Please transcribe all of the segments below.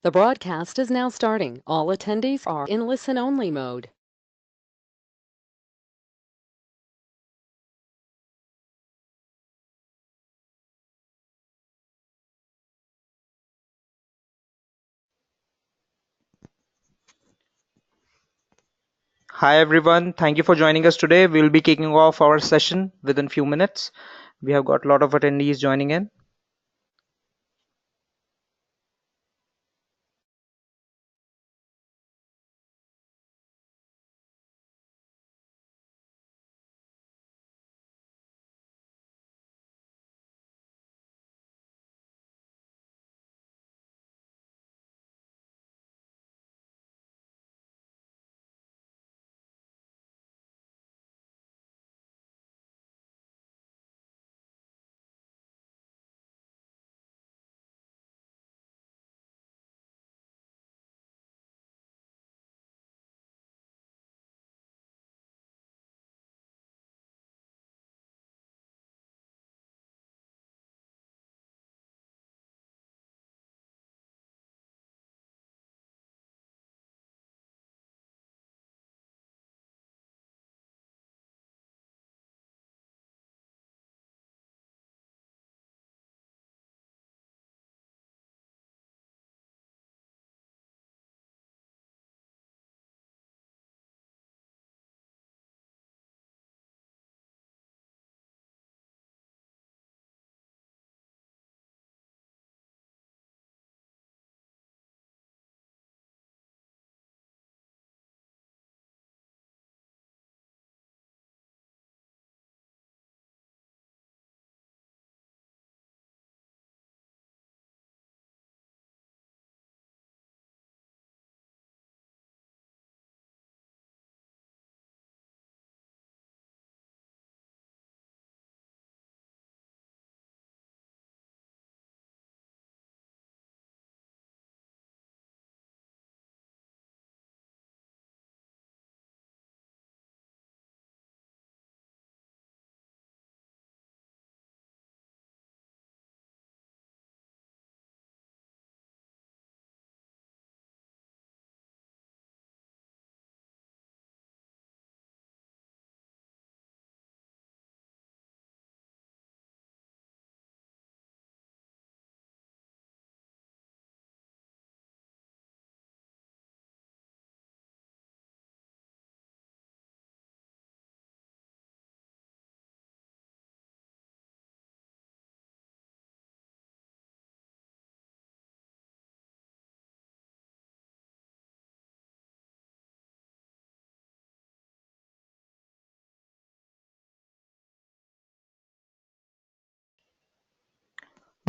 The broadcast is now starting. All attendees are in listen-only mode. Hi everyone, thank you for joining us today. We'll be kicking off our session within few minutes. We have got a lot of attendees joining in.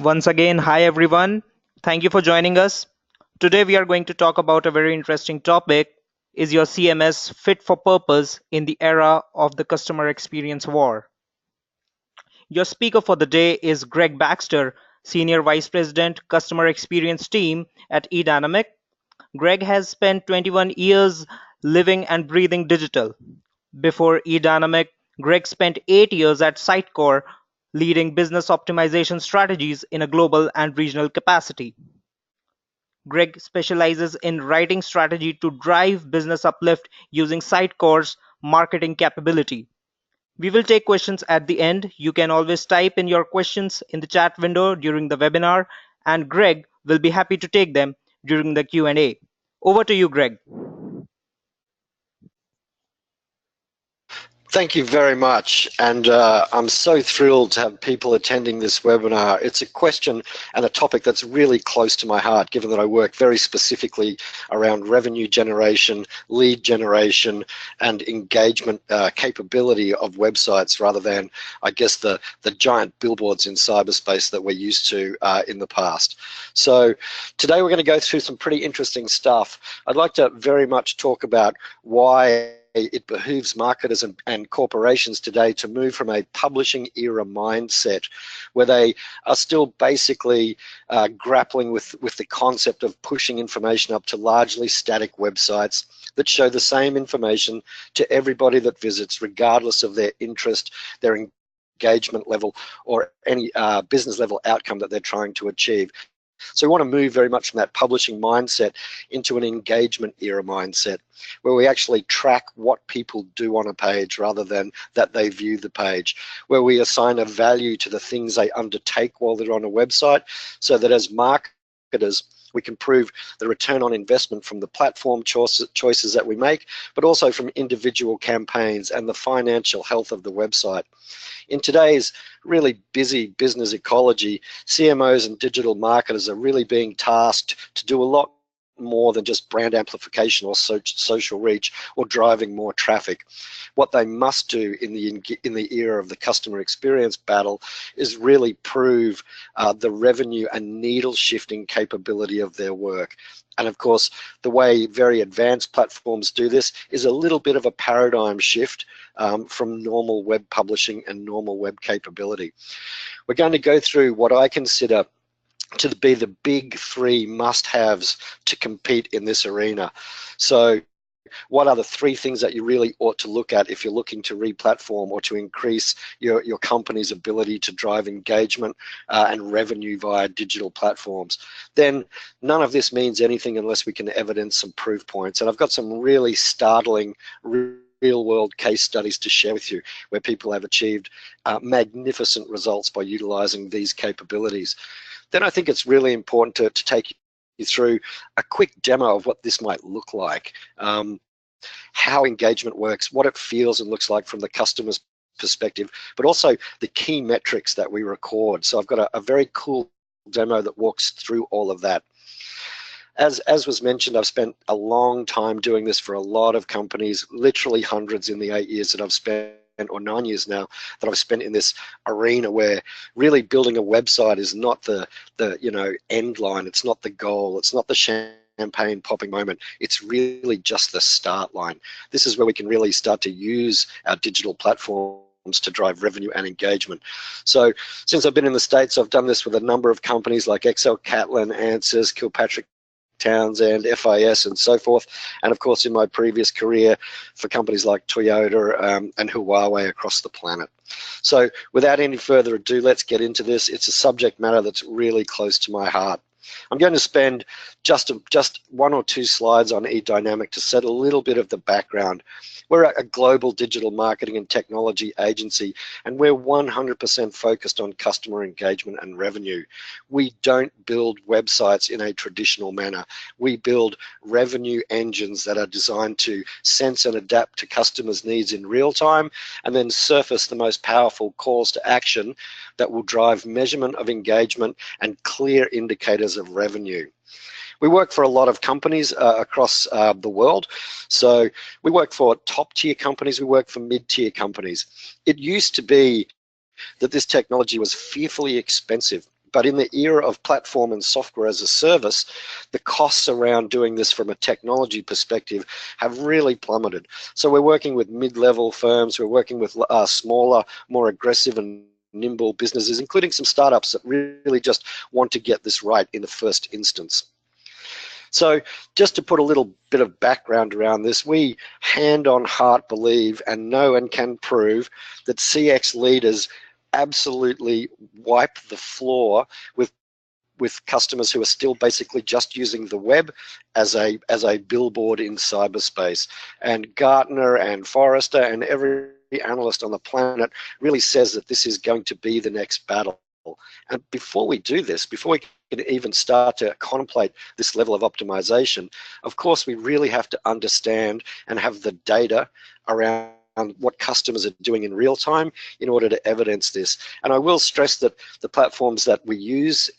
Once again, hi everyone. Thank you for joining us. Today we are going to talk about a very interesting topic. Is your CMS fit for purpose in the era of the customer experience war? Your speaker for the day is Greg Baxter, Senior Vice President, Customer Experience Team at eDynamic. Greg has spent 21 years living and breathing digital. Before eDynamic, Greg spent 8 years at Sitecore, leading business optimization strategies in a global and regional capacity. Greg specializes in writing strategy to drive business uplift using Sitecore's marketing capability. We will take questions at the end. You can always type in your questions in the chat window during the webinar, and Greg will be happy to take them during the Q&A. Over to you, Greg. Thank you very much, and I'm so thrilled to have people attending this webinar. It's a question and a topic that's really close to my heart, given that I work very specifically around revenue generation, lead generation, and engagement capability of websites, rather than, I guess, the giant billboards in cyberspace that we're used to in the past. So today we're going to go through some pretty interesting stuff. I'd like to very much talk about why it behooves marketers and corporations today to move from a publishing era mindset where they are still basically grappling with the concept of pushing information up to largely static websites that show the same information to everybody that visits, regardless of their interest, their engagement level, or any business level outcome that they're trying to achieve. So we want to move very much from that publishing mindset into an engagement era mindset, where we actually track what people do on a page rather than that they view the page, where we assign a value to the things they undertake while they're on a website, so that as marketers, we can prove the return on investment from the platform choices that we make, but also from individual campaigns and the financial health of the website. In today's really busy business ecology, CMOs and digital marketers are really being tasked to do a lot more than just brand amplification or social reach or driving more traffic. What they must do in the era of the customer experience battle is really prove the revenue and needle shifting capability of their work. And of course, the way very advanced platforms do this is a little bit of a paradigm shift from normal web publishing and normal web capability. We're going to go through what I consider to be the big three must-haves to compete in this arena. So what are the three things that you really ought to look at if you're looking to re-platform or to increase your company's ability to drive engagement and revenue via digital platforms? Then none of this means anything unless we can evidence some proof points. And I've got some really startling real-world case studies to share with you where people have achieved magnificent results by utilizing these capabilities. Then I think it's really important to take you through a quick demo of what this might look like, how engagement works, what it feels and looks like from the customer's perspective, but also the key metrics that we record. So I've got a very cool demo that walks through all of that. As was mentioned, I've spent a long time doing this for a lot of companies, literally hundreds in the 8 years that I've spent, or 9 years now that I've spent in this arena, where really building a website is not the end line, it's not the goal, it's not the champagne popping moment, it's really just the start line. This is where we can really start to use our digital platforms to drive revenue and engagement. So since I've been in the States, I've done this with a number of companies like Excel, Catlin, Answers, Kilpatrick Townsend, FIS, and so forth, and of course in my previous career for companies like Toyota and Huawei across the planet. So without any further ado, let's get into this. It's a subject matter that's really close to my heart. I'm going to spend just one or two slides on eDynamic to set a little bit of the background. We're a global digital marketing and technology agency, and we're 100% focused on customer engagement and revenue. We don't build websites in a traditional manner. We build revenue engines that are designed to sense and adapt to customers' needs in real time, and then surface the most powerful calls to action that will drive measurement of engagement and clear indicators of revenue. We work for a lot of companies across the world. So we work for top tier companies, we work for mid-tier companies. It used to be that this technology was fearfully expensive, but in the era of platform and software as a service, the costs around doing this from a technology perspective have really plummeted. So we're working with mid-level firms, we're working with smaller, more aggressive and nimble businesses, including some startups that really just want to get this right in the first instance. So just to put a little bit of background around this, we hand on heart believe and know and can prove that CX leaders absolutely wipe the floor with customers who are still basically just using the web as a billboard in cyberspace. And Gartner and Forrester and every analyst on the planet really says that this is going to be the next battle. And before we do this, before we can even start to contemplate this level of optimization, of course, we really have to understand and have the data around what customers are doing in real time in order to evidence this. And I will stress that the platforms that we use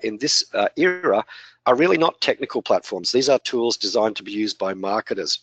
in this era are really not technical platforms. These are tools designed to be used by marketers.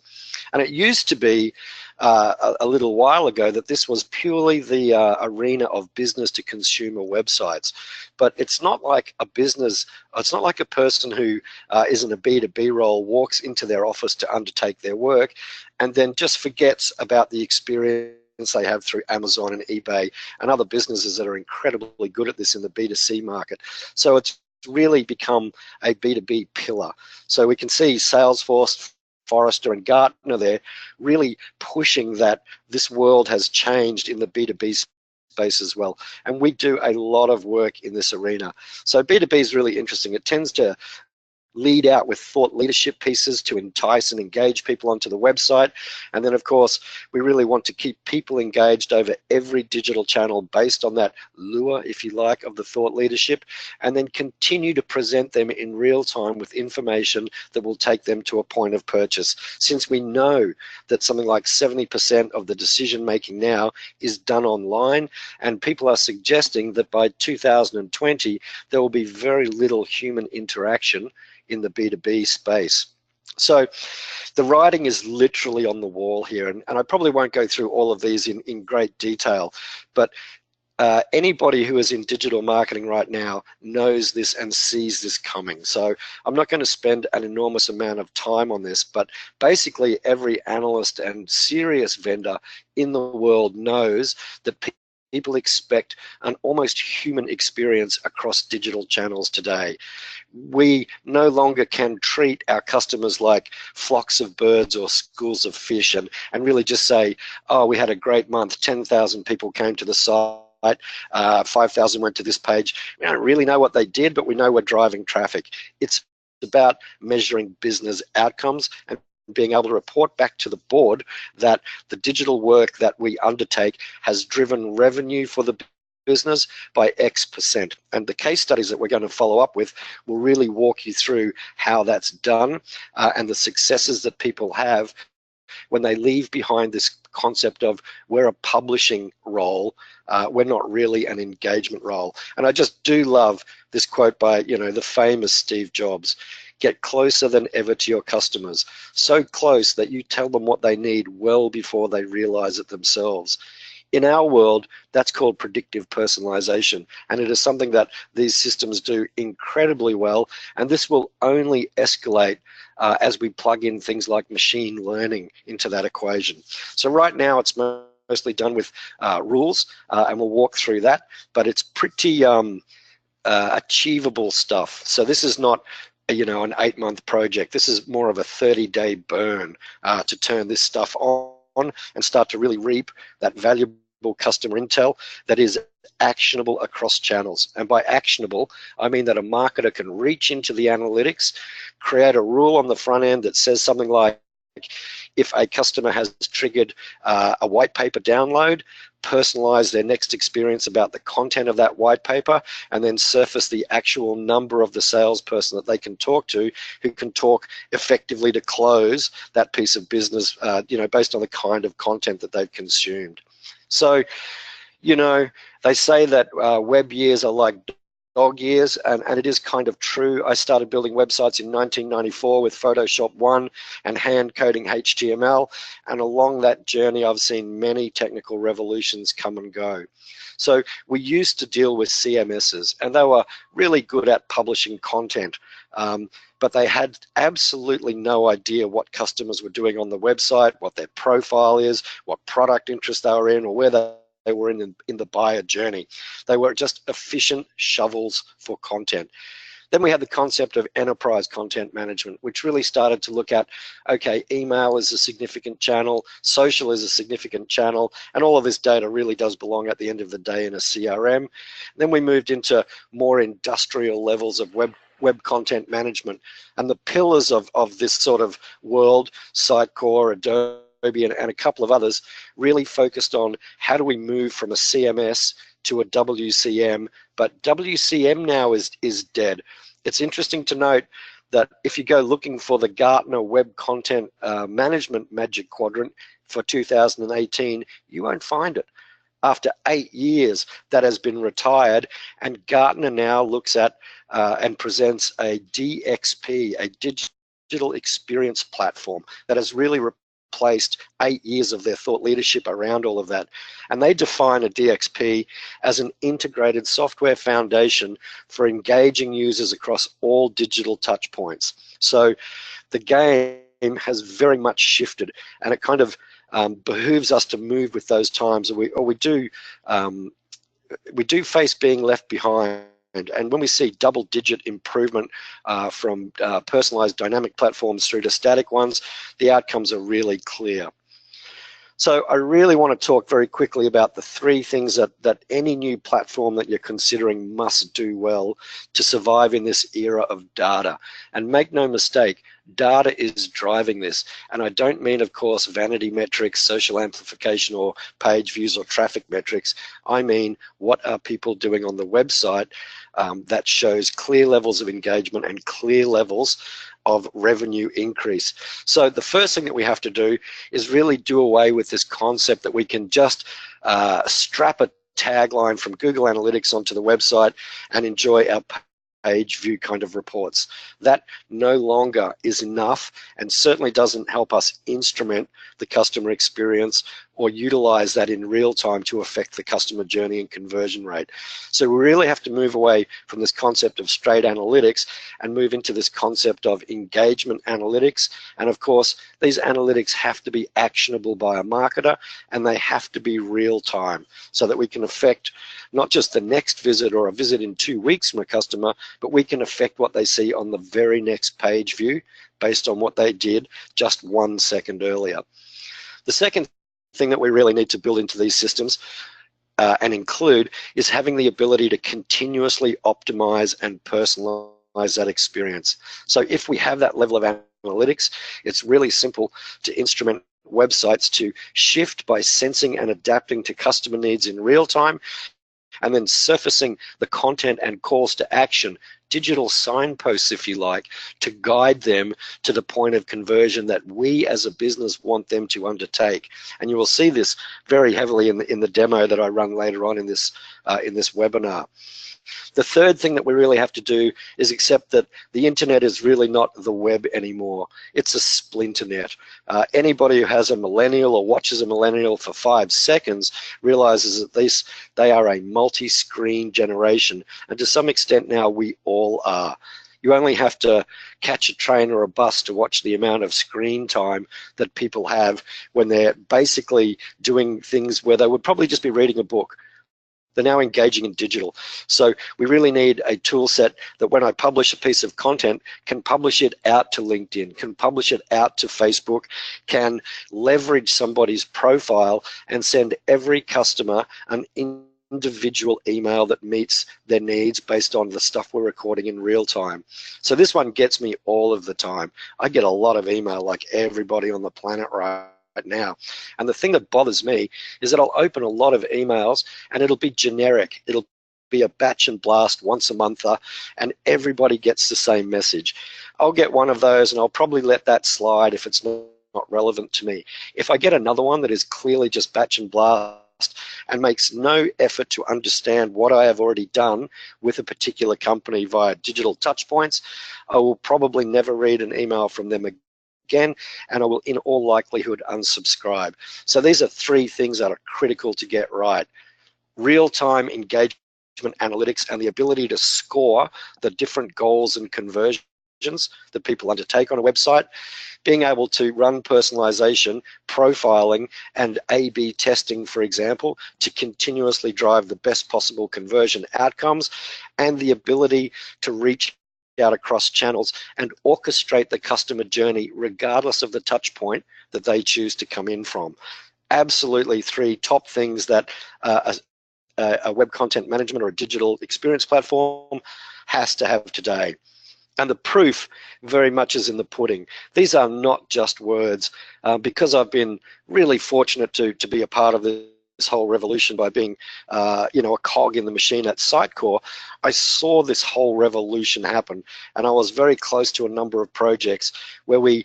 And it used to be a little while ago that this was purely the arena of business to consumer websites. But it's not like a business, it's not like a person who is in a B2B role walks into their office to undertake their work and then just forgets about the experience they have through Amazon and eBay and other businesses that are incredibly good at this in the B2C market. So it's really become a B2B pillar. So we can see Salesforce, Forrester and Gartner there really pushing that this world has changed in the B2B space as well. And we do a lot of work in this arena. So B2B is really interesting. It tends to lead out with thought leadership pieces to entice and engage people onto the website. And then, of course, we really want to keep people engaged over every digital channel based on that lure, if you like, of the thought leadership, and then continue to present them in real time with information that will take them to a point of purchase. Since we know that something like 70% of the decision making now is done online, and people are suggesting that by 2020, there will be very little human interaction in the B2B space. So the writing is literally on the wall here, and I probably won't go through all of these in great detail, but anybody who is in digital marketing right now knows this and sees this coming. So I'm not going to spend an enormous amount of time on this, but basically every analyst and serious vendor in the world knows that people expect an almost human experience across digital channels today. We no longer can treat our customers like flocks of birds or schools of fish and really just say, oh, we had a great month, 10,000 people came to the site, 5,000 went to this page. We don't really know what they did, but we know we're driving traffic. It's about measuring business outcomes and being able to report back to the board that the digital work that we undertake has driven revenue for the business by X%. And the case studies that we're going to follow up with will really walk you through how that's done and the successes that people have when they leave behind this concept of we're a publishing role, we're not really an engagement role. And I just do love this quote by, the famous Steve Jobs: get closer than ever to your customers, so close that you tell them what they need well before they realize it themselves. In our world, that's called predictive personalization, and it is something that these systems do incredibly well, and this will only escalate as we plug in things like machine learning into that equation. So right now it's mostly done with rules, and we'll walk through that, but it's pretty achievable stuff. So this is not an 8-month project. This is more of a 30-day burn to turn this stuff on and start to really reap that valuable customer intel that is actionable across channels. And by actionable, I mean that a marketer can reach into the analytics, create a rule on the front end that says something like, if a customer has triggered a white paper download, personalize their next experience about the content of that white paper, and then surface the actual number of the salesperson that they can talk to, who can talk effectively to close that piece of business, based on the kind of content that they've consumed. So, they say that web years are like dog years, and it is kind of true. I started building websites in 1994 with Photoshop 1 and hand coding HTML, and along that journey I've seen many technical revolutions come and go. So we used to deal with CMSs, and they were really good at publishing content, but they had absolutely no idea what customers were doing on the website, what their profile is, what product interest they were in, or where they were in the buyer journey. They were just efficient shovels for content. Then we had the concept of enterprise content management, which really started to look at, okay, email is a significant channel, social is a significant channel, and all of this data really does belong at the end of the day in a CRM. Then we moved into more industrial levels of web content management, and the pillars of this sort of world, Sitecore, Adobe, and a couple of others, really focused on how do we move from a CMS to a WCM, but WCM now is dead. It's interesting to note that if you go looking for the Gartner Web Content Management Magic Quadrant for 2018, you won't find it. After 8 years, that has been retired, and Gartner now looks at and presents a DXP, a digital experience platform, that has really replaced 8 years of their thought leadership around all of that. And they define a DXP as an integrated software foundation for engaging users across all digital touch points. So the game has very much shifted, and it kind of behooves us to move with those times, or we do face being left behind. And when we see double-digit improvement from personalized dynamic platforms through to static ones, the outcomes are really clear. So I really want to talk very quickly about the three things that any new platform that you're considering must do well to survive in this era of data. And make no mistake, data is driving this. And I don't mean, of course, vanity metrics, social amplification, or page views or traffic metrics. I mean, what are people doing on the website that shows clear levels of engagement and clear levels of revenue increase. So the first thing that we have to do is really do away with this concept that we can just strap a tagline from Google Analytics onto the website and enjoy our page view kind of reports. That no longer is enough and certainly doesn't help us instrument the customer experience or utilize that in real time to affect the customer journey and conversion rate. So we really have to move away from this concept of straight analytics and move into this concept of engagement analytics. And of course, these analytics have to be actionable by a marketer and they have to be real time so that we can affect not just the next visit or a visit in 2 weeks from a customer, but we can affect what they see on the very next page view based on what they did just 1 second earlier. The second thing that we really need to build into these systems and include is having the ability to continuously optimize and personalize that experience. So if we have that level of analytics, it's really simple to instrument websites to shift by sensing and adapting to customer needs in real time, and then surfacing the content and calls to action, digital signposts, if you like, to guide them to the point of conversion that we as a business want them to undertake. And you will see this very heavily in the demo that I run later on in this webinar. The third thing that we really have to do is accept that the internet is really not the web anymore. It's a splinternet. Anybody who has a millennial or watches a millennial for 5 seconds realizes that they are a multi-screen generation. And to some extent now we all are. You only have to catch a train or a bus to watch the amount of screen time that people have when they're basically doing things where they would probably just be reading a book. They're now engaging in digital. So we really need a tool set that when I publish a piece of content, can publish it out to LinkedIn, can publish it out to Facebook, can leverage somebody's profile and send every customer an individual email that meets their needs based on the stuff we're recording in real time. So this one gets me all of the time. I get a lot of email like everybody on the planet right now. And the thing that bothers me is that I'll open a lot of emails and it'll be generic. It'll be a batch and blast once a month and everybody gets the same message. I'll get one of those and I'll probably let that slide if it's not relevant to me. If I get another one that is clearly just batch and blast and makes no effort to understand what I have already done with a particular company via digital touch points, I will probably never read an email from them again, and I will in all likelihood unsubscribe. So these are three things that are critical to get right. Real-time engagement analytics and the ability to score the different goals and conversions that people undertake on a website, being able to run personalization, profiling, and A/B testing, for example, to continuously drive the best possible conversion outcomes, and the ability to reach out across channels and orchestrate the customer journey regardless of the touch point that they choose to come in from. Absolutely three top things that a web content management or a digital experience platform has to have today. And the proof very much is in the pudding. These are not just words. Because I've been really fortunate to be a part of this whole revolution by being a cog in the machine at Sitecore, I saw this whole revolution happen, and I was very close to a number of projects where we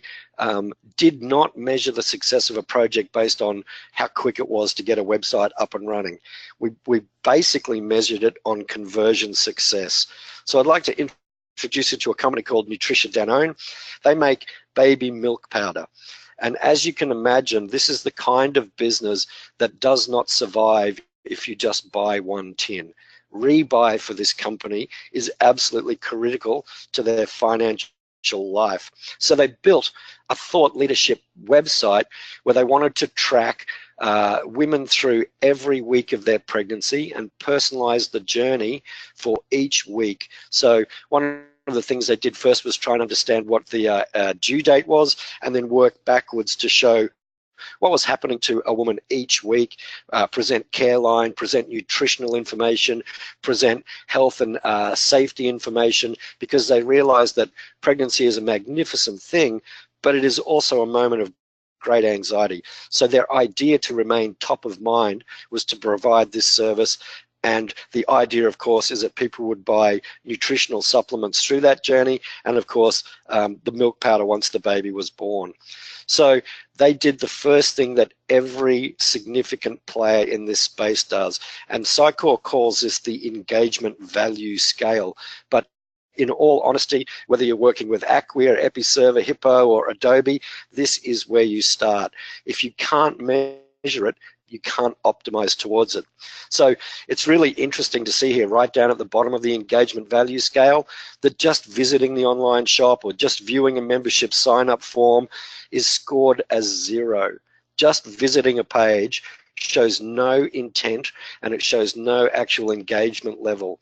did not measure the success of a project based on how quick it was to get a website up and running. We basically measured it on conversion success. So I'd like to introduce you to a company called Nutricia Danone. They make baby milk powder. And as you can imagine, this is the kind of business that does not survive if you just buy one tin. Rebuy for this company is absolutely critical to their financial life. So they built a thought leadership website where they wanted to track women through every week of their pregnancy and personalize the journey for each week. So one of the things they did first was try and understand what the due date was, and then work backwards to show what was happening to a woman each week, present care line, present nutritional information, present health and safety information, because they realized that pregnancy is a magnificent thing, but it is also a moment of great anxiety. So their idea to remain top of mind was to provide this service. And the idea, of course, is that people would buy nutritional supplements through that journey, and of course, the milk powder once the baby was born. So they did the first thing that every significant player in this space does, and Psychor calls this the engagement value scale. But in all honesty, whether you're working with Acquia, Episerver, Hippo, or Adobe, this is where you start. If you can't measure it, you can't optimize towards it. So it's really interesting to see here, right down at the bottom of the engagement value scale, that just visiting the online shop or just viewing a membership sign-up form is scored as 0. Just visiting a page shows no intent, and it shows no actual engagement level.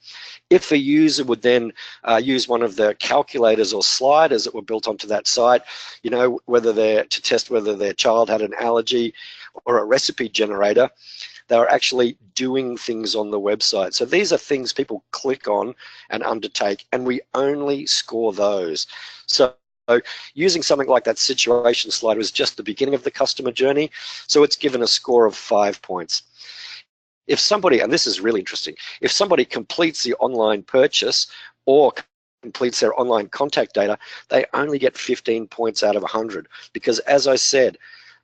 If a user would then use one of the calculators or sliders that were built onto that site, you know, whether they're to test whether their child had an allergy, or a recipe generator, they're actually doing things on the website. So these are things people click on and undertake, and we only score those. So using something like that situation slide was just the beginning of the customer journey, so it's given a score of 5 points. If somebody, and this is really interesting, if somebody completes the online purchase or completes their online contact data, they only get 15 points out of 100, because as I said,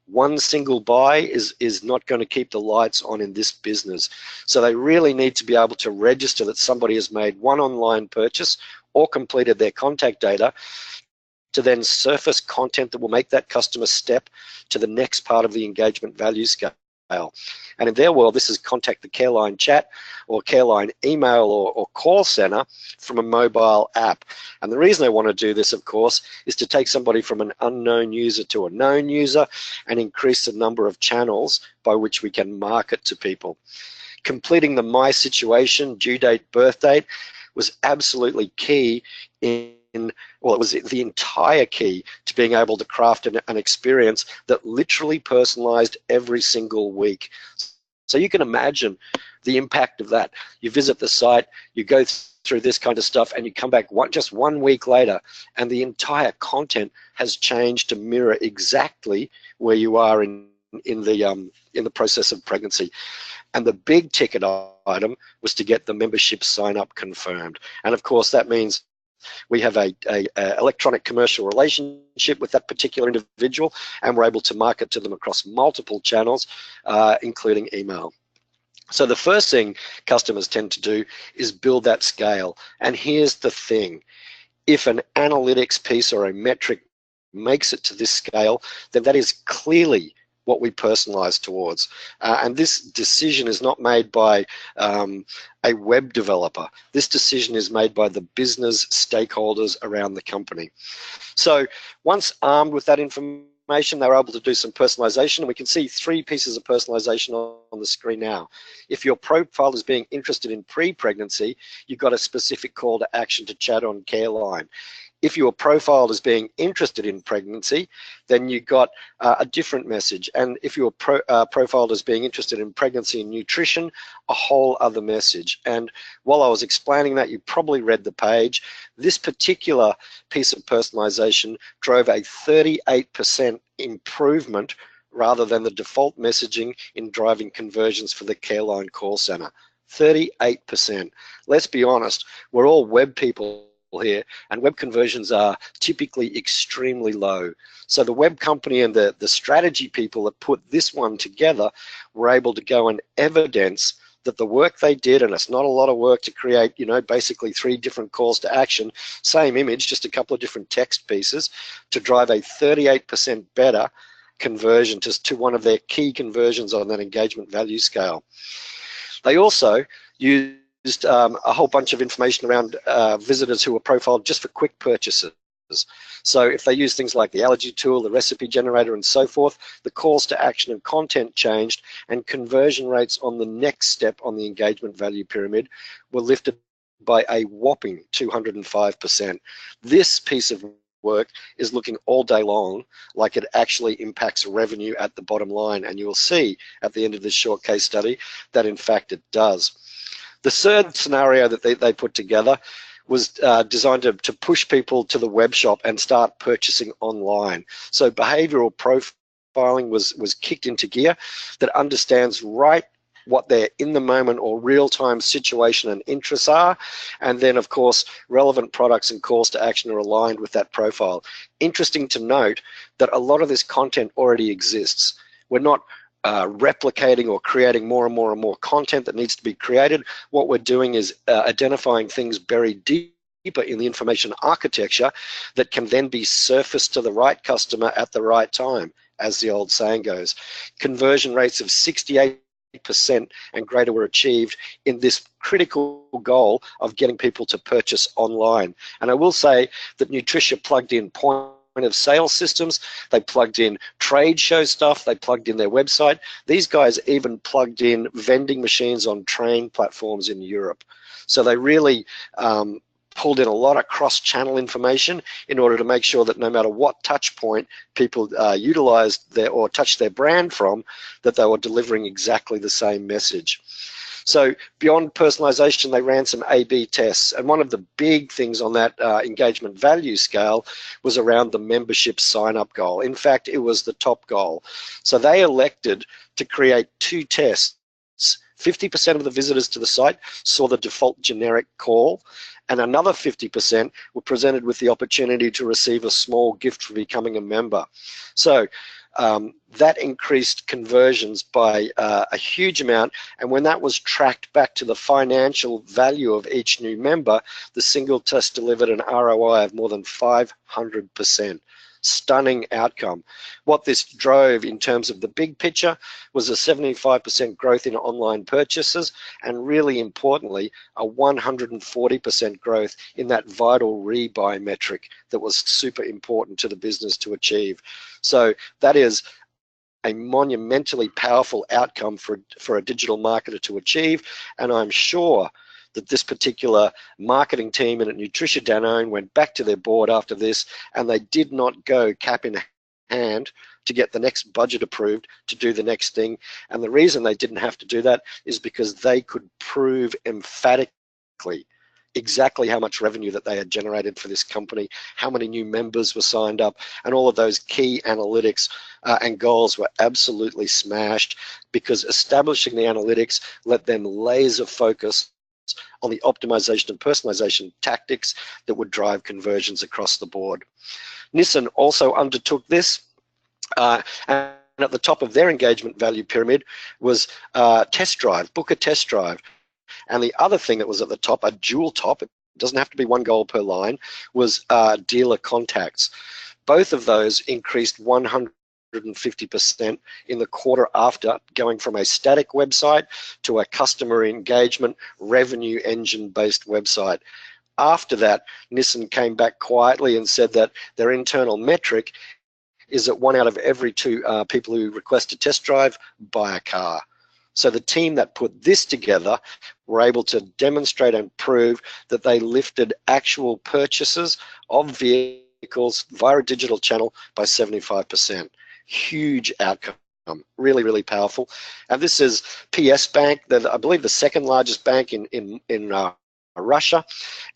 one single buy is not going to keep the lights on in this business. So they really need to be able to register that somebody has made one online purchase or completed their contact data, to then surface content that will make that customer step to the next part of the engagement value scale. And in their world, this is contact the Careline chat or Careline email or call center from a mobile app. And the reason I want to do this, of course, is to take somebody from an unknown user to a known user and increase the number of channels by which we can market to people. Completing the My Situation due date, birth date was absolutely key well, it was the entire key to being able to craft an experience that literally personalized every single week. So you can imagine the impact of that. You visit the site, you go through this kind of stuff, and you come back just 1 week later, and the entire content has changed to mirror exactly where you are in the process of pregnancy. And the big ticket item was to get the membership sign up confirmed. And of course, that means we have a electronic commercial relationship with that particular individual, and we're able to market to them across multiple channels, including email. So the first thing customers tend to do is build that scale. And here's the thing. If an analytics piece or a metric makes it to this scale, then that is clearly what we personalize towards. And this decision is not made by a web developer. This decision is made by the business stakeholders around the company. So once armed with that information, they were able to do some personalization, and we can see 3 pieces of personalization on the screen now. If your profile is being interested in pre-pregnancy, you've got a specific call to action to chat on Careline. If your profile is being interested in pregnancy, then you got a different message. And if your profile is being interested in pregnancy and nutrition, a whole other message. And while I was explaining that, you probably read the page. This particular piece of personalization drove a 38% improvement rather than the default messaging in driving conversions for the Careline call center. 38%. Let's be honest, we're all web people here, and web conversions are typically extremely low. So the web company and the strategy people that put this one together were able to go and evidence that the work they did, and it's not a lot of work to create, you know, basically 3 different calls to action, same image, just a couple of different text pieces, to drive a 38% better conversion to one of their key conversions on that engagement value scale. They also used a whole bunch of information around visitors who were profiled just for quick purchases. So if they use things like the allergy tool, the recipe generator, and so forth, the calls to action and content changed, and conversion rates on the next step on the engagement value pyramid were lifted by a whopping 205%. This piece of work is looking all day long like it actually impacts revenue at the bottom line. And you will see at the end of this short case study that in fact it does. The third scenario that they put together was designed to push people to the web shop and start purchasing online. So behavioral profiling was kicked into gear that understands right what their in the moment or real-time situation and interests are, and then of course relevant products and calls to action are aligned with that profile. Interesting to note that a lot of this content already exists. We're not replicating or creating more and more and more content that needs to be created. What we're doing is identifying things buried deeper in the information architecture that can then be surfaced to the right customer at the right time, as the old saying goes. Conversion rates of 68% and greater were achieved in this critical goal of getting people to purchase online. And I will say that Nutricia plugged in point of sale systems, they plugged in trade show stuff, they plugged in their website. These guys even plugged in vending machines on train platforms in Europe. So they really pulled in a lot of cross-channel information in order to make sure that no matter what touch point people utilized or touched their brand from, that they were delivering exactly the same message. So beyond personalization, they ran some A/B tests. And one of the big things on that engagement value scale was around the membership sign-up goal. In fact, it was the top goal. So they elected to create two tests. 50% of the visitors to the site saw the default generic call, and another 50% were presented with the opportunity to receive a small gift for becoming a member. So that increased conversions by a huge amount, and when that was tracked back to the financial value of each new member, the single test delivered an ROI of more than 500%. Stunning outcome. What this drove in terms of the big picture was a 75% growth in online purchases, and really importantly, a 140% growth in that vital rebuy metric that was super important to the business to achieve. So that is a monumentally powerful outcome for a digital marketer to achieve, and I'm sure that this particular marketing team and at Nutricia Danone went back to their board after this, and they did not go cap in hand to get the next budget approved to do the next thing. And the reason they didn't have to do that is because they could prove emphatically exactly how much revenue that they had generated for this company, how many new members were signed up, and all of those key analytics and goals were absolutely smashed, because establishing the analytics let them laser focus on the optimization and personalization tactics that would drive conversions across the board. Nissan also undertook this, and at the top of their engagement value pyramid was test drive, book a test drive. And the other thing that was at the top, a dual top, it doesn't have to be one goal per line, was dealer contacts. Both of those increased 150% in the quarter after, going from a static website to a customer engagement revenue engine based website. After that, Nissan came back quietly and said that their internal metric is that 1 out of every 2 people who request a test drive buy a car. So the team that put this together were able to demonstrate and prove that they lifted actual purchases of vehicles via a digital channel by 75%. Huge outcome. Really, really powerful. And this is PS Bank, I believe the second largest bank in Russia.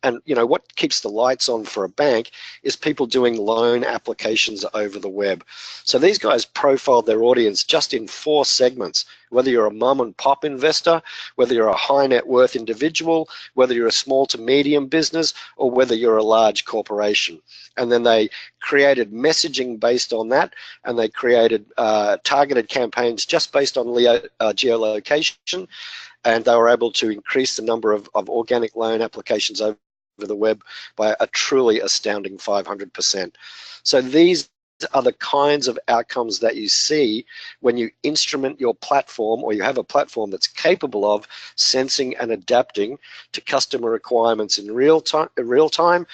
And you know what keeps the lights on for a bank is people doing loan applications over the web. So these guys profiled their audience just in 4 segments, whether you're a mom and pop investor, whether you're a high net worth individual, whether you're a small to medium business, or whether you're a large corporation. And then they created messaging based on that, and they created targeted campaigns just based on geolocation. And they were able to increase the number of organic loan applications over the web by a truly astounding 500%. So these are the kinds of outcomes that you see when you instrument your platform, or you have a platform that's capable of sensing and adapting to customer requirements in real time,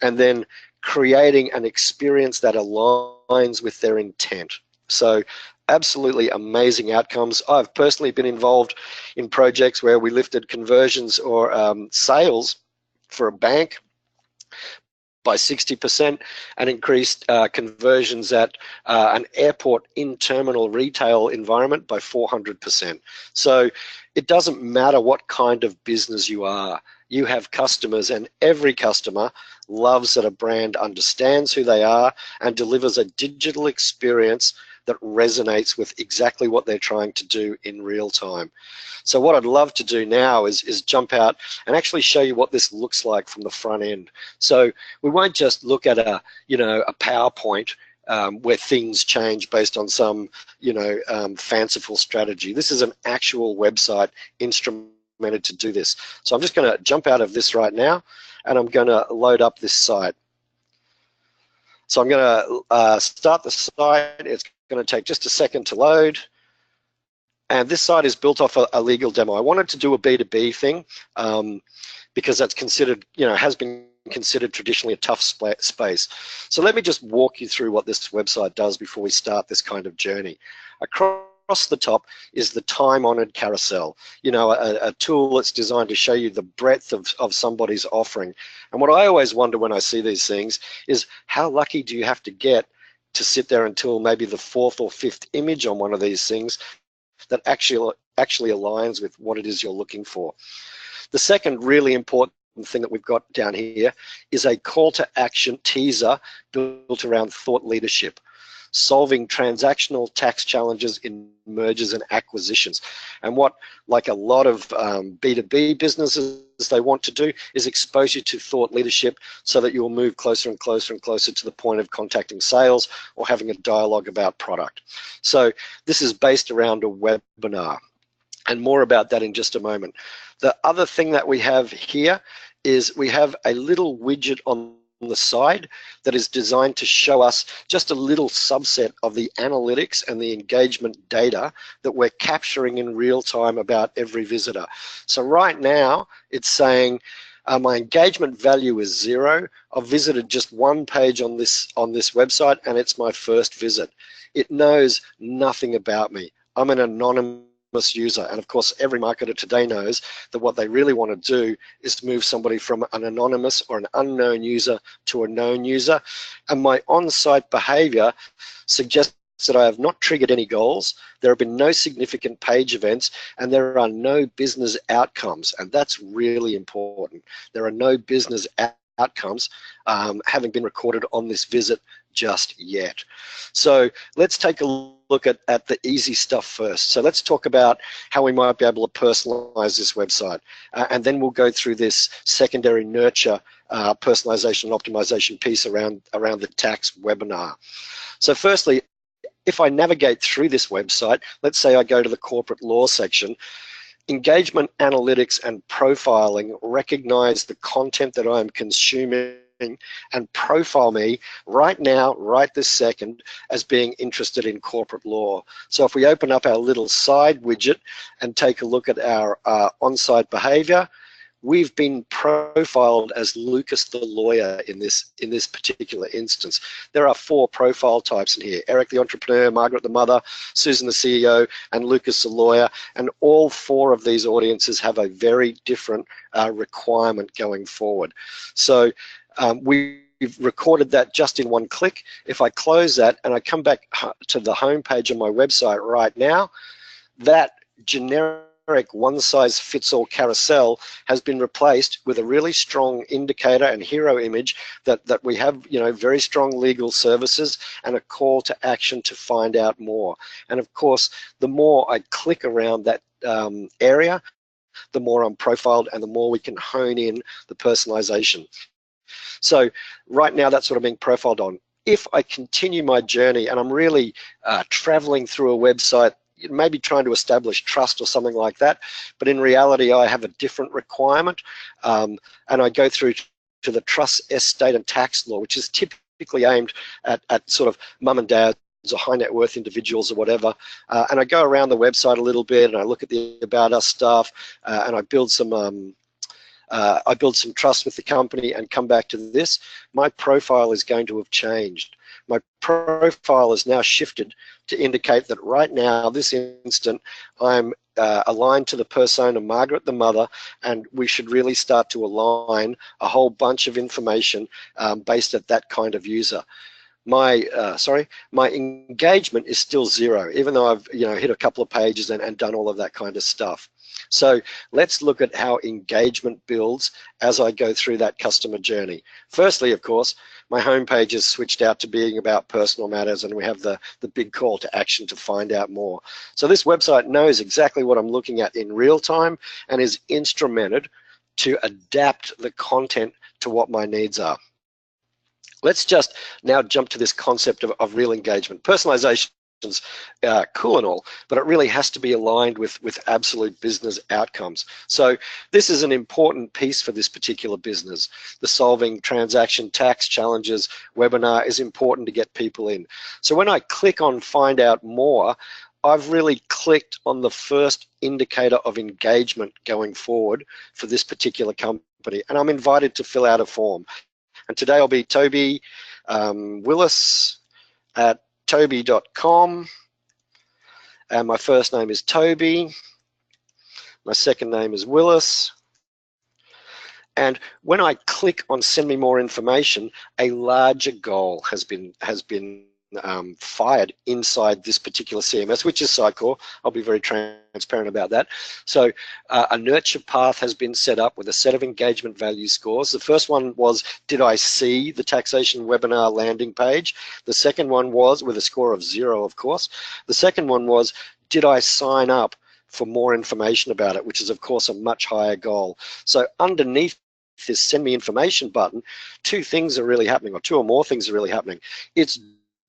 and then creating an experience that aligns with their intent. So absolutely amazing outcomes. I've personally been involved in projects where we lifted conversions or sales for a bank by 60% and increased conversions at an airport in-terminal retail environment by 400%. So it doesn't matter what kind of business you are. You have customers, and every customer loves that a brand understands who they are and delivers a digital experience that resonates with exactly what they're trying to do in real time. So what I'd love to do now is jump out and actually show you what this looks like from the front end. So we won't just look at a PowerPoint where things change based on some fanciful strategy. This is an actual website instrumented to do this. So I'm just going to jump out of this right now, and I'm going to load up this site. So I'm going to start the site. It's going to take just a second to load. And this site is built off a legal demo. I wanted to do a B2B thing because that's considered, has been considered traditionally a tough space. So let me just walk you through what this website does before we start this kind of journey. Across the top is the time-honored carousel, a tool that's designed to show you the breadth of somebody's offering. And what I always wonder when I see these things is how lucky do you have to get to sit there until maybe the fourth or fifth image on one of these things that actually aligns with what it is you're looking for. The second really important thing that we've got down here is a call to action teaser built around thought leadership, solving transactional tax challenges in mergers and acquisitions. And what, like a lot of B2B businesses, they want to do is expose you to thought leadership so that you'll move closer and closer and closer to the point of contacting sales or having a dialogue about product. So this is based around a webinar, and more about that in just a moment. The other thing that we have here is we have a little widget on the side that is designed to show us just a little subset of the analytics and the engagement data that we're capturing in real time about every visitor. So right now it's saying my engagement value is 0. I've visited just one page on this website, and it's my first visit. It knows nothing about me. I'm an anonymous user, and of course every marketer today knows that what they really want to do is to move somebody from an anonymous or an unknown user to a known user. And my on-site behavior suggests that I have not triggered any goals, there have been no significant page events, and there are no business outcomes. And that's really important. There are no business outcomes having been recorded on this visit just yet. So let's take a look at the easy stuff first. So let's talk about how we might be able to personalize this website. And then we'll go through this secondary nurture personalization and optimization piece around the tax webinar. So firstly, if I navigate through this website, let's say I go to the corporate law section, engagement analytics and profiling recognize the content that I'm consuming and profile me right now, right this second, as being interested in corporate law. So if we open up our little side widget and take a look at our on-site behavior, we've been profiled as Lucas the lawyer in this particular instance. There are 4 profile types in here: Eric the entrepreneur, Margaret the mother, Susan the CEO, and Lucas the lawyer. And all 4 of these audiences have a very different requirement going forward. So we've recorded that just in one click. If I close that and I come back to the home page on my website right now, that generic one-size-fits-all carousel has been replaced with a really strong indicator and hero image that we have, very strong legal services and a call to action to find out more. And of course, the more I click around that area, the more I'm profiled and the more we can hone in the personalization. So right now that's what I'm being profiled on. If I continue my journey and I'm really traveling through a website, maybe trying to establish trust or something like that, but in reality I have a different requirement, and I go through to the trust, estate and tax law, which is typically aimed at sort of mum and dads or high net worth individuals or whatever, and I go around the website a little bit and I look at the About Us stuff, and I build some trust with the company and come back to this. My profile is going to have changed. My profile is now shifted to indicate that right now, this instant, I'm aligned to the persona Margaret the mother, and we should really start to align a whole bunch of information based at that kind of user. My engagement is still 0, even though I've hit a couple of pages and done all of that kind of stuff. So let's look at how engagement builds as I go through that customer journey. Firstly, of course, my homepage is switched out to being about personal matters, and we have the big call to action to find out more. So this website knows exactly what I'm looking at in real time and is instrumented to adapt the content to what my needs are. Let's just now jump to this concept of real engagement. Personalization is cool and all, but it really has to be aligned with absolute business outcomes. So this is an important piece for this particular business. The solving transaction tax challenges webinar is important to get people in. So when I click on find out more, I've really clicked on the first indicator of engagement going forward for this particular company, and I'm invited to fill out a form. And today I'll be Toby Willis at toby.com, and my first name is Toby, my second name is Willis, and when I click on send me more information, a larger goal has been fired inside this particular CMS, which is Sitecore. I'll be very transparent about that. So a nurture path has been set up with a set of engagement value scores. The first one was, did I see the taxation webinar landing page? The second one was, with a score of 0, of course. The second one was, did I sign up for more information about it, which is, of course, a much higher goal. So underneath this send me information button, 2 things are really happening, or 2 or more things are really happening. It's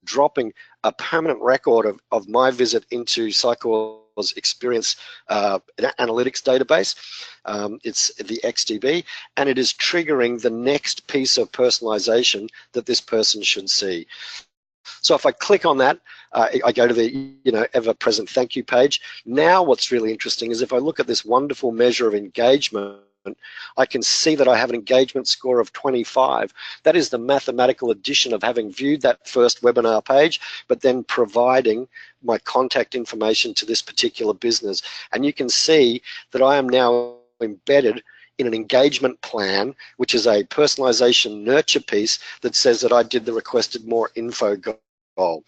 dropping a permanent record of my visit into Sitecore's experience analytics database. It's the XDB, and it is triggering the next piece of personalization that this person should see. So if I click on that, I go to the ever-present thank you page. Now what's really interesting is if I look at this wonderful measure of engagement, I can see that I have an engagement score of 25. That is the mathematical addition of having viewed that first webinar page, but then providing my contact information to this particular business. And you can see that I am now embedded in an engagement plan, which is a personalization nurture piece that says that I did the requested more info goal.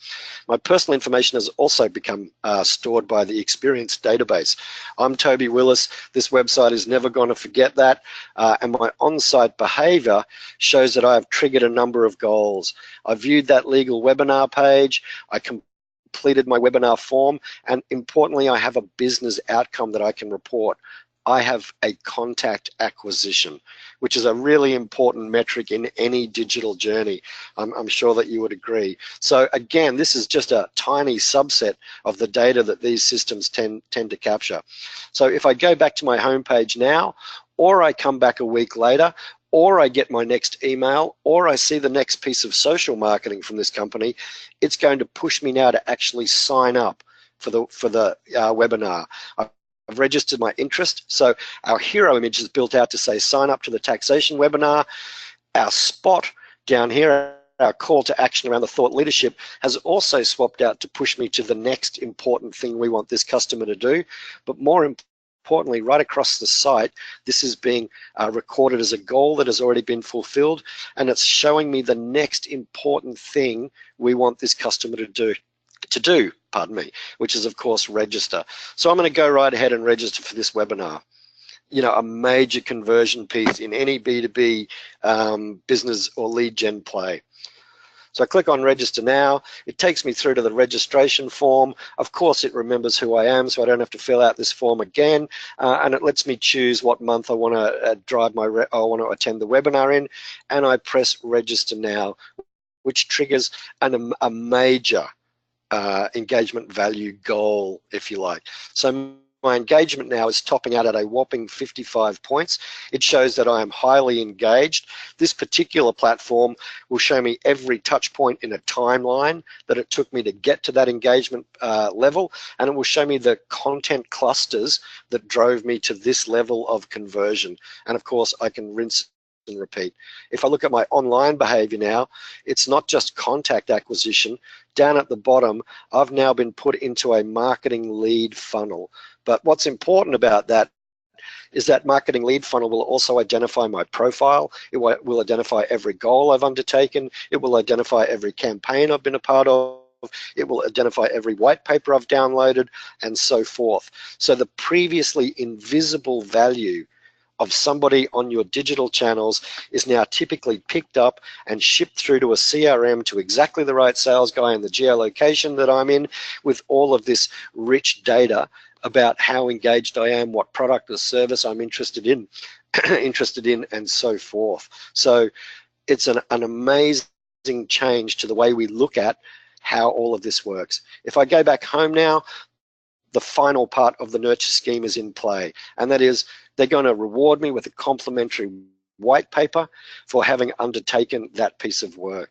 My personal information has also become stored by the experience database. I'm Toby Willis. This website is never going to forget that. And my on-site behavior shows that I have triggered a number of goals. I viewed that legal webinar page. I completed my webinar form. And importantly, I have a business outcome that I can report. I have a contact acquisition, which is a really important metric in any digital journey. I'm sure that you would agree. So again, this is just a tiny subset of the data that these systems tend to capture. So if I go back to my homepage now, or I come back a week later, or I get my next email, or I see the next piece of social marketing from this company, it's going to push me now to actually sign up for the webinar. I've registered my interest. So our hero image is built out to say sign up to the taxation webinar. Our spot down here, our call to action around the thought leadership, has also swapped out to push me to the next important thing we want this customer to do. But more importantly, right across the site, this is being recorded as a goal that has already been fulfilled, and it's showing me the next important thing we want this customer to do, which is of course register. So I'm going to go right ahead and register for this webinar. A major conversion piece in any B2B business or lead gen play. So I click on register now. It takes me through to the registration form. Of course, it remembers who I am, so I don't have to fill out this form again. And it lets me choose what month I want to attend the webinar in, and I press register now, which triggers a major engagement value goal, if you like. So my engagement now is topping out at a whopping 55 points. It shows that I am highly engaged. This particular platform will show me every touch point in a timeline that it took me to get to that engagement level, and it will show me the content clusters that drove me to this level of conversion. And of course, I can rinse and repeat. If I look at my online behavior now, it's not just contact acquisition. Down at the bottom, I've now been put into a marketing lead funnel. But what's important about that is that marketing lead funnel will also identify my profile. It will identify every goal I've undertaken. It will identify every campaign I've been a part of. It will identify every white paper I've downloaded, and so forth. So the previously invisible value of somebody on your digital channels is now typically picked up and shipped through to a CRM to exactly the right sales guy in the geolocation that I'm in, with all of this rich data about how engaged I am, what product or service I'm interested in, and so forth. So it's an amazing change to the way we look at how all of this works. If I go back home now, the final part of the nurture scheme is in play, and that is they're going to reward me with a complimentary white paper for having undertaken that piece of work.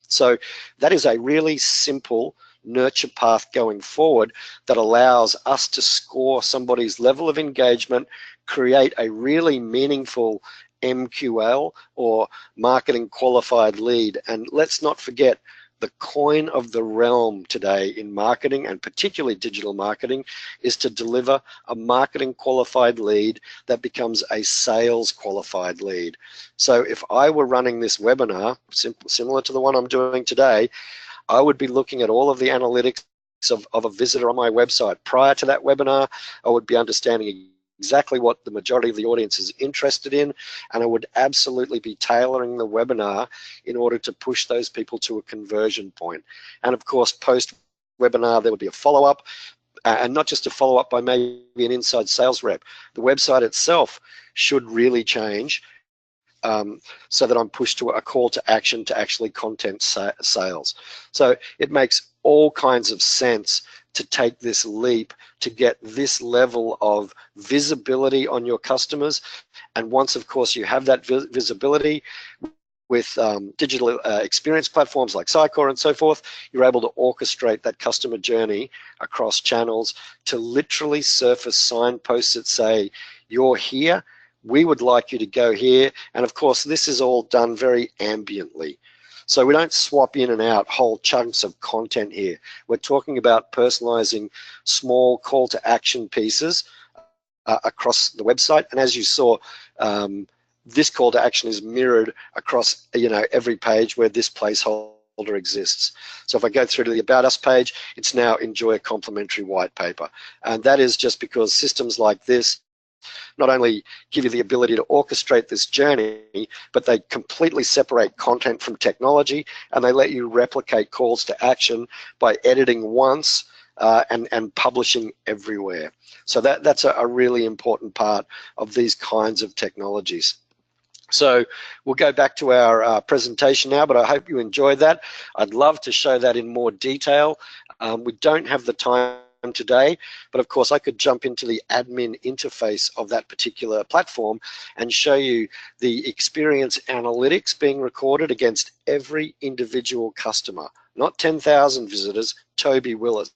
So that is a really simple nurture path going forward that allows us to score somebody's level of engagement, create a really meaningful MQL, or marketing qualified lead. And let's not forget, the coin of the realm today in marketing, and particularly digital marketing, is to deliver a marketing qualified lead that becomes a sales qualified lead. So if I were running this webinar, similar to the one I'm doing today, I would be looking at all of the analytics of a visitor on my website. Prior to that webinar, I would be understanding exactly what the majority of the audience is interested in, and I would absolutely be tailoring the webinar in order to push those people to a conversion point. And of course, post webinar, there would be a follow-up, and not just a follow-up by maybe an inside sales rep. The website itself should really change so that I'm pushed to a call to action to actually content sales. So it makes all kinds of sense to take this leap to get this level of visibility on your customers. And once, of course, you have that visibility with digital experience platforms like Sycor and so forth, you're able to orchestrate that customer journey across channels to literally surface signposts that say, you're here, we would like you to go here. And of course, this is all done very ambiently. So we don't swap in and out whole chunks of content here. We're talking about personalizing small call to action pieces across the website. And as you saw, this call to action is mirrored across every page where this placeholder exists. So if I go through to the About Us page, it's now enjoy a complimentary white paper. And that is just because systems like this not only give you the ability to orchestrate this journey, but they completely separate content from technology, and they let you replicate calls to action by editing once and publishing everywhere. So that's a really important part of these kinds of technologies. So we'll go back to our presentation now, but I hope you enjoyed that. I'd love to show that in more detail. We don't have the time today, but of course I could jump into the admin interface of that particular platform and show you the experience analytics being recorded against every individual customer, not 10,000 visitors, Toby Willis.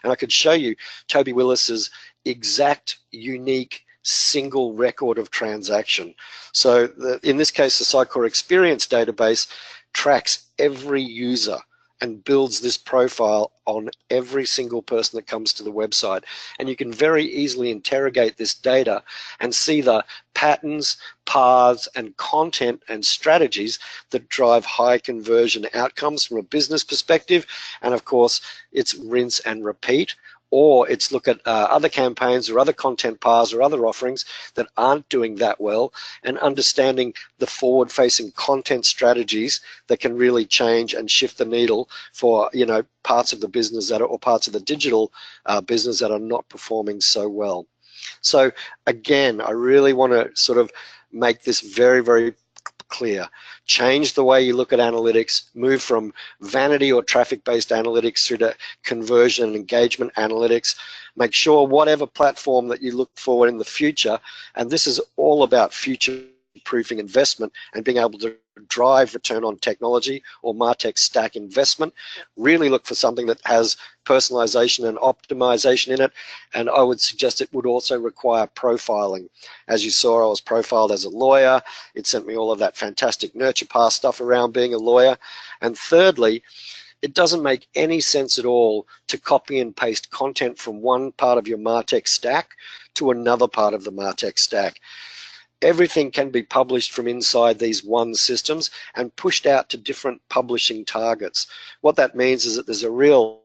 And I could show you Toby Willis's exact unique single record of transaction. So in this case, the Sycor experience database tracks every user and builds this profile on every single person that comes to the website. And you can very easily interrogate this data and see the patterns, paths, and content and strategies that drive high conversion outcomes from a business perspective. And of course, it's rinse and repeat, or it's look at other campaigns or other content paths or other offerings that aren't doing that well, and understanding the forward-facing content strategies that can really change and shift the needle for parts of the business that are, or parts of the digital business that are not performing so well. So again, I really want to sort of make this very, very clear. Change the way you look at analytics, move from vanity or traffic-based analytics through to conversion and engagement analytics. Make sure whatever platform that you look for in the future, and this is all about future future-proofing investment and being able to drive return on technology or MarTech stack investment, really look for something that has personalization and optimization in it. And I would suggest it would also require profiling. As you saw, I was profiled as a lawyer. It sent me all of that fantastic nurture path stuff around being a lawyer. And thirdly, it doesn't make any sense at all to copy and paste content from one part of your MarTech stack to another part of the MarTech stack. Everything can be published from inside these one systems and pushed out to different publishing targets. What that means is that there's a real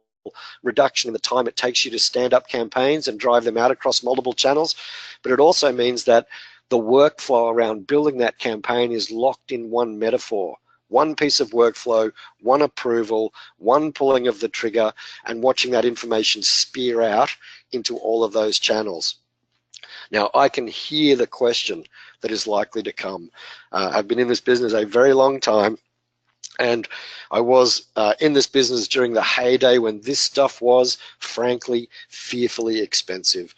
reduction in the time it takes you to stand up campaigns and drive them out across multiple channels, but it also means that the workflow around building that campaign is locked in one metaphor. One piece of workflow, one approval, one pulling of the trigger, and watching that information spear out into all of those channels. Now, I can hear the question that is likely to come. I've been in this business a very long time, and I was in this business during the heyday when this stuff was, frankly, fearfully expensive.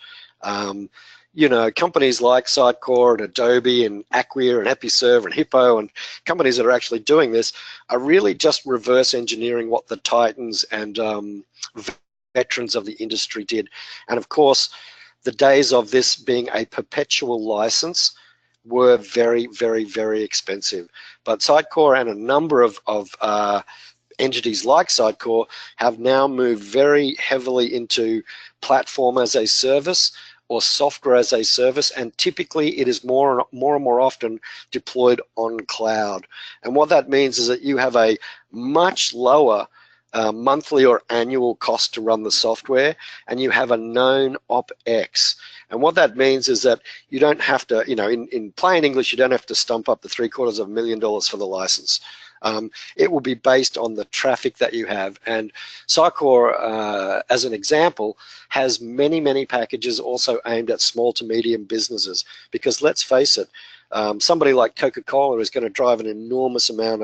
You know, companies like Sitecore and Adobe and Acquia and Episerve and Hippo and companies that are actually doing this are really just reverse engineering what the titans and veterans of the industry did. And of course, the days of this being a perpetual license were very, very, very expensive. But Sitecore and a number of entities like Sitecore have now moved very heavily into platform as a service or software as a service, and typically it is more and more often deployed on cloud. And what that means is that you have a much lower monthly or annual cost to run the software, and you have a known OpEx. And what that means is that you don't have to, you know, in plain English, you don't have to stump up the $750,000 for the license. It will be based on the traffic that you have. And Sitecore, as an example, has many, many packages also aimed at small to medium businesses. Because let's face it, somebody like Coca-Cola is going to drive an enormous amount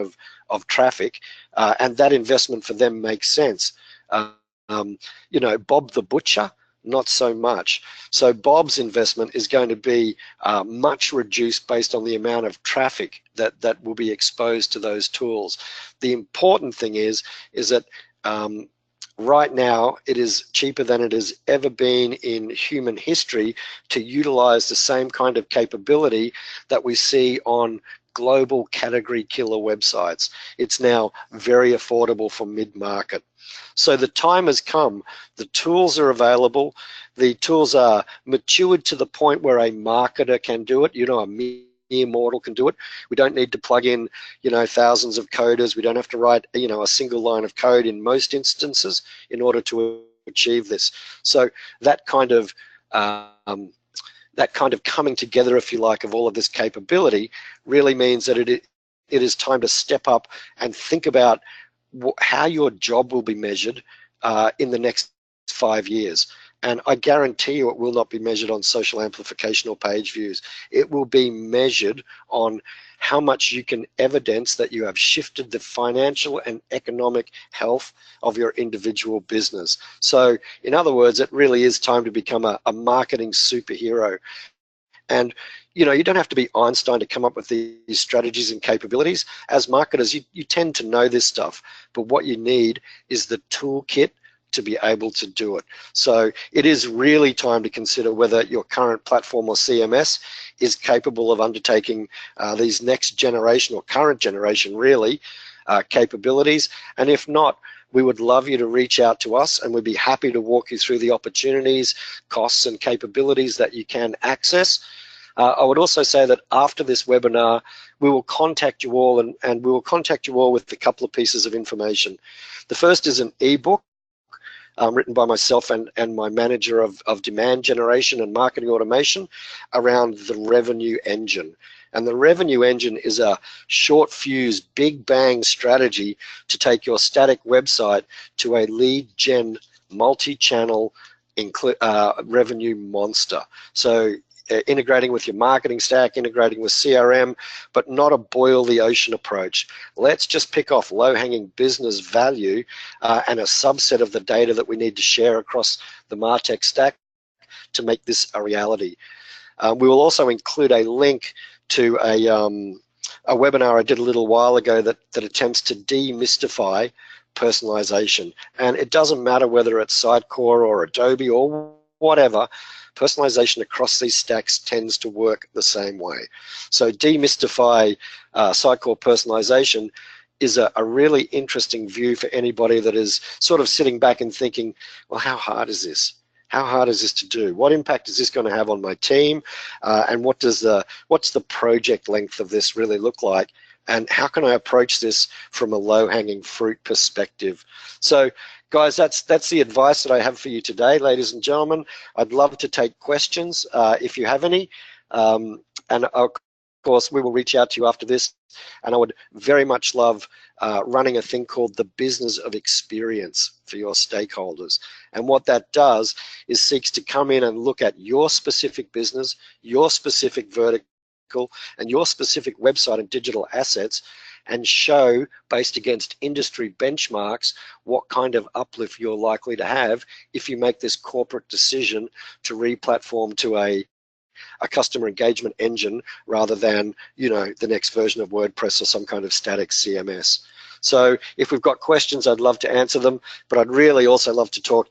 of traffic, and that investment for them makes sense. You know, Bob the Butcher, not so much. So Bob's investment is going to be much reduced based on the amount of traffic that will be exposed to those tools. The important thing is that right now it is cheaper than it has ever been in human history to utilize the same kind of capability that we see on global category killer websites. It's now very affordable for mid-market. So the time has come. The tools are available. The tools are matured to the point where a marketer can do it. You know, a mere mortal can do it. We don't need to plug in, you know, thousands of coders. We don't have to write, you know, a single line of code in most instances in order to achieve this. So that kind of coming together, if you like, of all of this capability really means that it is time to step up and think about how your job will be measured in the next 5 years. And I guarantee you it will not be measured on social amplification or page views. It will be measured on how much you can evidence that you have shifted the financial and economic health of your individual business. So in other words, it really is time to become a marketing superhero. And you know, you don't have to be Einstein to come up with these strategies and capabilities. As marketers, you tend to know this stuff, but what you need is the toolkit to be able to do it. So it is really time to consider whether your current platform or CMS is capable of undertaking these next generation or current generation really capabilities. And if not, we would love you to reach out to us, and we'd be happy to walk you through the opportunities, costs, and capabilities that you can access. I would also say that after this webinar, we will contact you all, and we will contact you all with a couple of pieces of information. The first is an ebook written by myself and my manager of demand generation and marketing automation around the revenue engine. And the revenue engine is a short fuse, big bang strategy to take your static website to a lead gen multi-channel revenue monster. So integrating with your marketing stack, integrating with CRM, but not a boil the ocean approach. Let's just pick off low-hanging business value and a subset of the data that we need to share across the MarTech stack to make this a reality. We will also include a link to a webinar I did a little while ago that attempts to demystify personalization. And it doesn't matter whether it's Sitecore or Adobe or whatever, personalization across these stacks tends to work the same way. So demystify Sitecore personalization is a really interesting view for anybody that is sort of sitting back and thinking, well, how hard is this? How hard is this to do? What impact is this going to have on my team? And what's the project length of this really look like? And how can I approach this from a low-hanging fruit perspective? So, guys, that's the advice that I have for you today, ladies and gentlemen. I'd love to take questions if you have any. And of course, we will reach out to you after this. And I would very much love running a thing called the business of experience for your stakeholders. And what that does is seeks to come in and look at your specific business, your specific vertical, and your specific website and digital assets, and show, based against industry benchmarks, what kind of uplift you're likely to have if you make this corporate decision to re-platform to a customer engagement engine rather than, you know, the next version of WordPress or some kind of static CMS. So if we've got questions, I'd love to answer them, but I'd really also love to talk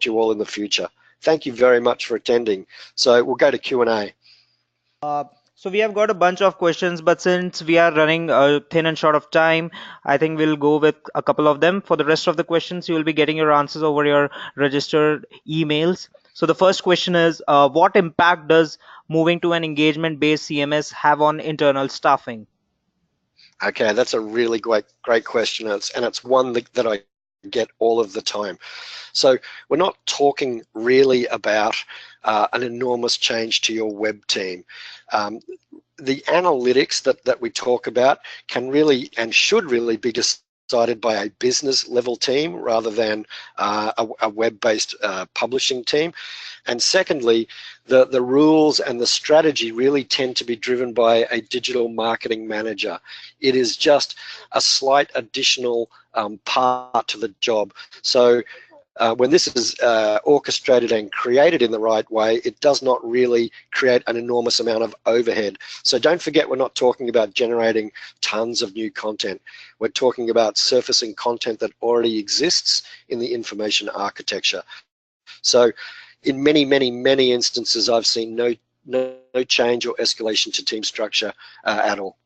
to you all in the future. Thank you very much for attending. So we'll go to Q&A. So we have got a bunch of questions, but since we are running thin and short of time, I think we'll go with a couple of them. For the rest of the questions, you will be getting your answers over your registered emails. So the first question is, what impact does moving to an engagement-based CMS have on internal staffing? Okay, that's a really great question, and it's one that I get all of the time. So we're not talking really about an enormous change to your web team. The analytics that we talk about can really and should really be decided by a business level team rather than a web-based publishing team. And secondly, the rules and the strategy really tend to be driven by a digital marketing manager. It is just a slight additional part to the job. So when this is orchestrated and created in the right way, it does not really create an enormous amount of overhead. So don't forget, we're not talking about generating tons of new content. We're talking about surfacing content that already exists in the information architecture. So in many instances, I've seen no change or escalation to team structure at all.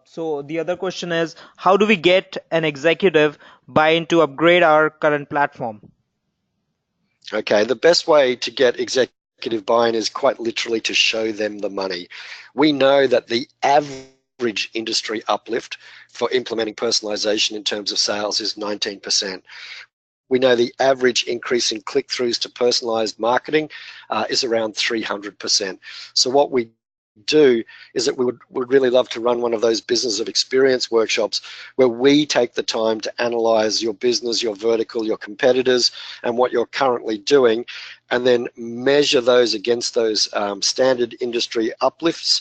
So the other question is, how do we get an executive buy-in to upgrade our current platform? Okay, the best way to get executive buy-in is quite literally to show them the money. We know that the average industry uplift for implementing personalization in terms of sales is 19%. We know the average increase in click-throughs to personalized marketing is around 300%. So what we do is that we would really love to run one of those business of experience workshops where we take the time to analyze your business, your vertical, your competitors, and what you're currently doing, and then measure those against those standard industry uplifts,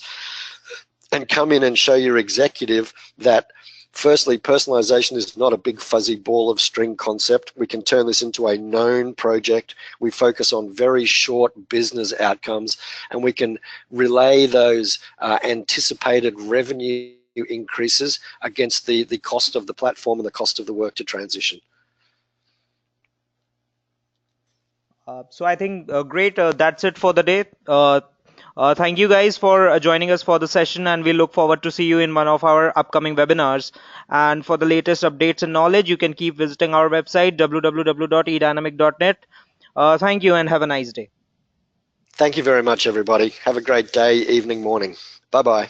and come in and show your executive that firstly, personalization is not a big fuzzy ball of string concept. We can turn this into a known project. We focus on very short business outcomes, and we can relay those anticipated revenue increases against the cost of the platform and the cost of the work to transition. So I think great. That's it for the day. Thank you guys for joining us for the session, and we look forward to see you in one of our upcoming webinars. And for the latest updates and knowledge, you can keep visiting our website www.edynamic.net. Thank you and have a nice day. Thank you very much, everybody. Have a great day, evening, morning. Bye-bye.